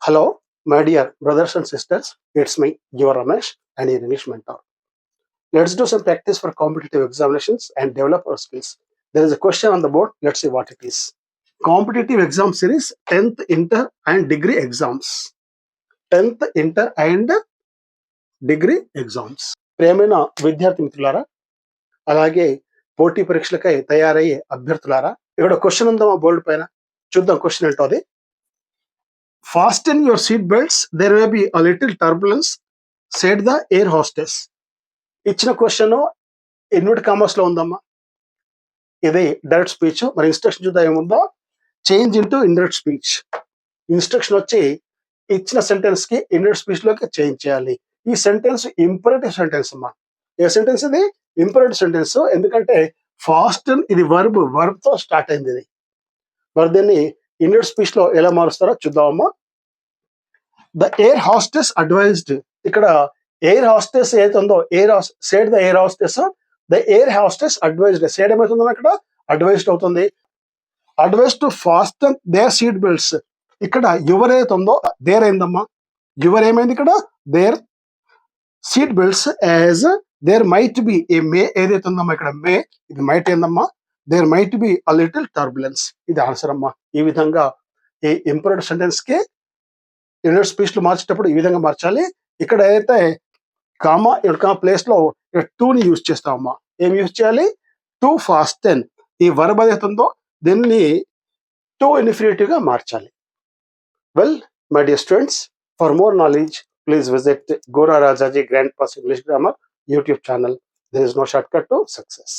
Hello, my dear brothers and sisters. It's me, your Ramesh, and your English mentor. Let's do some practice for competitive examinations and develop our skills. There is a question on the board. Let's see what it is. Competitive exam series 10th inter and degree exams. 10th inter and degree exams. ప్రియమైన విద్యార్థి మిత్రులారా, అలాగే పోటీ పరీక్షలకై తయారయ్యే అభ్యర్థులారా, ఇక్కడ question ఉందామా board పైన? చూద్దాం క్వశ్చన్ ఏంటో అది. Fasten your seat belts. There may be a little turbulence, said the air hostess. ఇచ్చిన క్వశ్చన్ ఇన్వర్ట్ కామర్స్ లో ఉందమ్మా. ఇది డైరెక్ట్ స్పీచ్. మరి ఇన్స్ట్రక్షన్ చూద్దాం ఏముందో. Change into indirect speech. Instruction వచ్చి ఇచ్చిన సెంటెన్స్ కి ఇండైరెక్ట్ స్పీచ్ లోకి చేంజ్ చేయాలి. ఈ సెంటెన్స్ ఇంపరేటివ్ సెంటెన్స్ అమ్మా. ఏ సెంటెన్స్ ఇది? Imperative sentence. ఎందుకంటే ఫాస్టన్ ఇది వర్బ్ తో స్టార్ట్ అయింది. ఇది మరి దీన్ని ఇండైరెక్ట్ స్పీచ్ లో ఎలా మారుస్తారో చూద్దామమ్మా. The air hostess advised. ఇక్కడ ఎయిర్ హాస్టెస్ ఏదైతే ఉందో said the air hostess, the air hostess advised. Said ఏమవుతుందో ఇక్కడ అడ్వైజ్డ్ అవుతుంది. Advise to fasten their seat belts. ఇక్కడ యువర్ ఏదైతే ఉందో దేర్ అయిందమ్మా. యువర్ ఏమైంది ఇక్కడ? Their seat belts as there might be ఏ మే ఏదైతే ఉందమ్మా ఇక్కడ మే, ఇది మైట్ ఏందమ్మా. There might be a little turbulence. ఇది ఆన్సర్ అమ్మా. ఈ విధంగా ఈ ఇంపరేటివ్ సెంటెన్స్ కి ఇండైరెక్ట్ స్పీచ్ లో మార్చేటప్పుడు ఈ విధంగా మార్చాలి. ఇక్కడ ఏదైతే కామా ఇక్కడ ప్లేస్ లో టు ని యూజ్ చేస్తామమ్మా. ఏం యూజ్ చేయాలి? To fasten. ఈ వర్బ్ ఏదైతే ఉందో దీన్ని టు ఇన్ఫినిటివ్ గా మార్చాలి. Well my dear students, for more knowledge please visit Gora Rajaji Grandpa's English Grammar YouTube channel. There is no shortcut to success.